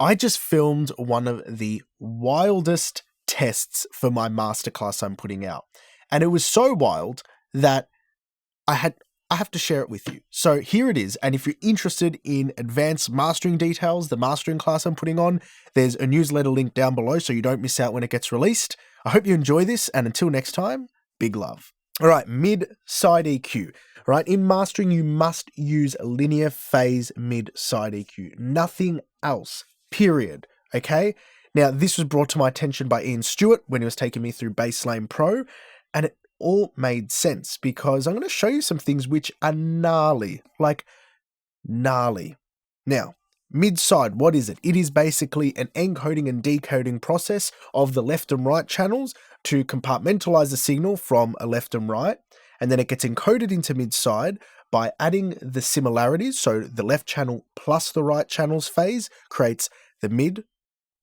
I just filmed one of the wildest tests for my masterclass I'm putting out. And it was so wild that I have to share it with you. So here it is. And if you're interested in advanced mastering details, the mastering class I'm putting on, there's a newsletter link down below so you don't miss out when it gets released. I hope you enjoy this. And until next time, big love. All right, mid-side EQ. All right, in mastering, you must use linear phase mid-side EQ. Nothing else. Period. Okay. Now, this was brought to my attention by Ian Stewart when he was taking me through Baselane Pro, and it all made sense because I'm going to show you some things which are gnarly, like gnarly. Now, mid-side, what is it? It is basically an encoding and decoding process of the left and right channels to compartmentalize the signal from a left and right, and then it gets encoded into mid-side by adding the similarities. So the left channel plus the right channel's phase creates the mid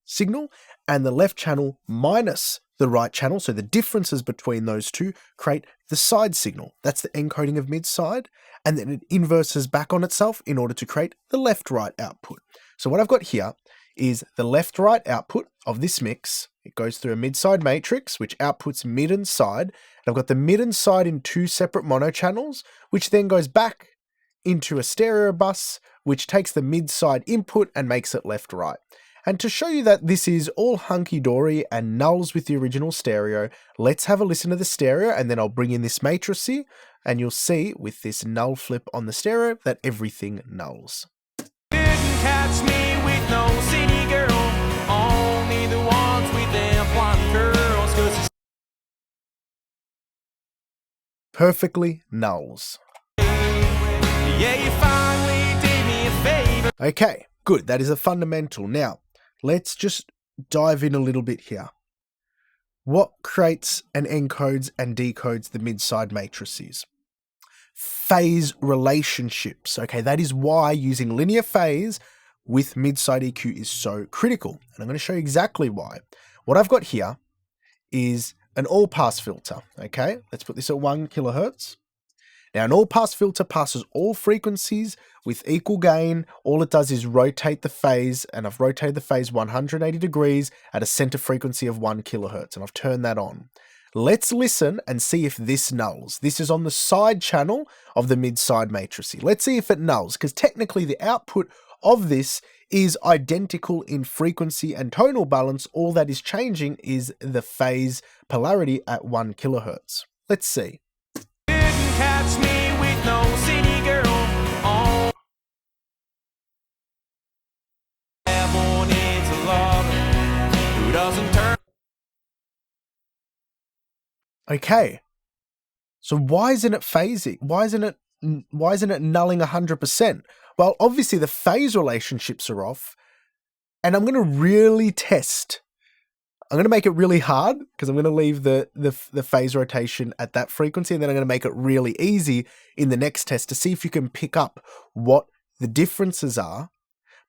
signal, and the left channel minus the right channel, so the differences between those two, create the side signal. That's the encoding of mid-side, and then it inverses back on itself in order to create the left-right output. So what I've got here is the left-right output of this mix. It goes through a mid-side matrix, which outputs mid and side. And I've got the mid and side in two separate mono channels, which then goes back into a stereo bus, which takes the mid-side input and makes it left-right. And to show you that this is all hunky-dory and nulls with the original stereo, let's have a listen to the stereo, and then I'll bring in this matrix here, and you'll see with this null flip on the stereo that everything nulls. Couldn't catch me with no city girl, only the ones with them blonde curls, 'cause it's Perfectly nulls. yeah, you finally did me a favor. Okay, good. That is a fundamental. Now, let's just dive in a little bit here. What creates and encodes and decodes the mid-side matrices? Phase relationships. Okay, that is why using linear phase with mid-side EQ is so critical. And I'm going to show you exactly why. What I've got here is an all-pass filter. Okay, let's put this at 1 kilohertz. Now, an all-pass filter passes all frequencies with equal gain. All it does is rotate the phase, and I've rotated the phase 180 degrees at a center frequency of 1 kilohertz, and I've turned that on. Let's listen and see if this nulls. This is on the side channel of the mid-side matrix. Let's see if it nulls, because technically the output of this is identical in frequency and tonal balance. All that is changing is the phase polarity at 1 kilohertz. Let's see. Couldn't catch me with no city girl, oh, everyone needs a lover who doesn't turn. Okay, so why isn't it phasing? Why isn't it nulling 100%? Well, obviously the phase relationships are off, and I'm going to really test. I'm going to make it really hard because I'm going to leave the phase rotation at that frequency, and then I'm going to make it really easy in the next test to see if you can pick up what the differences are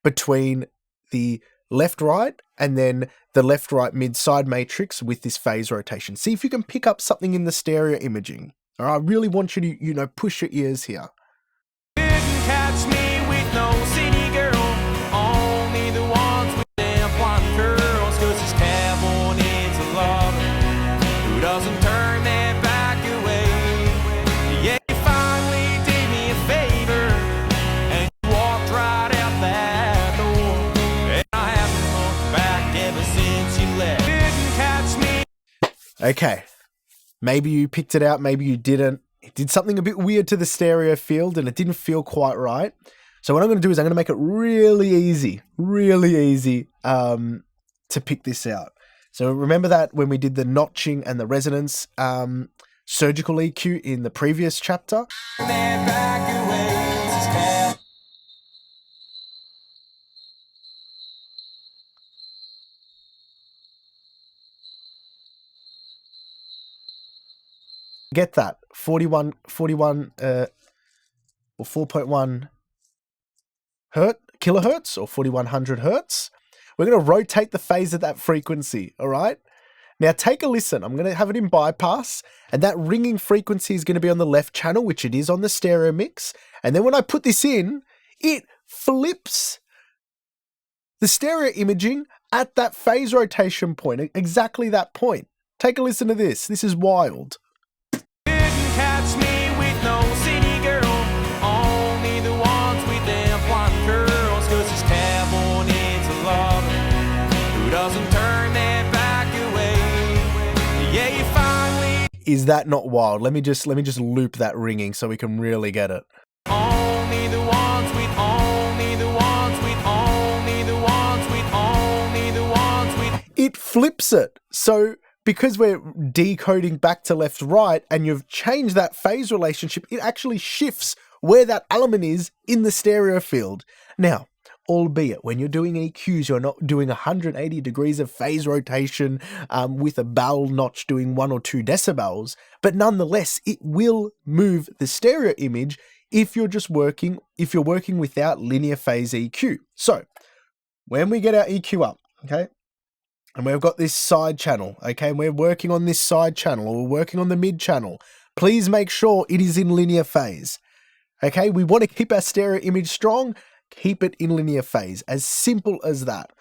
between the left-right and then the left-right mid-side matrix with this phase rotation. See if you can pick up something in the stereo imaging. All right, I really want you to, push your ears here. Couldn't catch me with no city girl, only the ones with them blonde curls, 'cause this cowboy needs a lover who doesn't turn their back away. Yeah, you finally did me a favor, and you walked right out that door, and I haven't looked back ever since you left. Couldn't catch me. Okay, maybe you picked it out, maybe you didn't. It did something a bit weird to the stereo field and it didn't feel quite right. So what I'm going to do is I'm going to make it really easy to pick this out. So remember that when we did the notching and the resonance surgical EQ in the previous chapter? Their back away, this is cow- Get that, 41 or 4.1 kilohertz or 4100 hertz. We're going to rotate the phase at that frequency, all right? Now take a listen. I'm going to have it in bypass, and that ringing frequency is going to be on the left channel, which it is on the stereo mix. And then when I put this in, it flips The stereo imaging at that phase rotation point, exactly that point. Take a listen to this. This is wild. Couldn't catch me with no city girl, only the ones with them blonde curls. 'Cause this cowboy needs a lover who doesn't turn their back away. Yeah, you finally. Is that not wild? Let me just loop that ringing so we can really get it. Only the ones with, only the ones with, only the ones with, only the ones with. It flips it. So because we're decoding back to left right and you've changed that phase relationship, it actually shifts where that element is in the stereo field. Now, albeit when you're doing EQs, you're not doing 180 degrees of phase rotation with a bell notch doing 1 or 2 decibels, but nonetheless, it will move the stereo image if you're working without linear phase EQ. So when we get our EQ up, okay, and we've got this side channel, okay, and we're working on this side channel or we're working on the mid channel, please make sure it is in linear phase. Okay, we want to keep our stereo image strong, keep it in linear phase, as simple as that.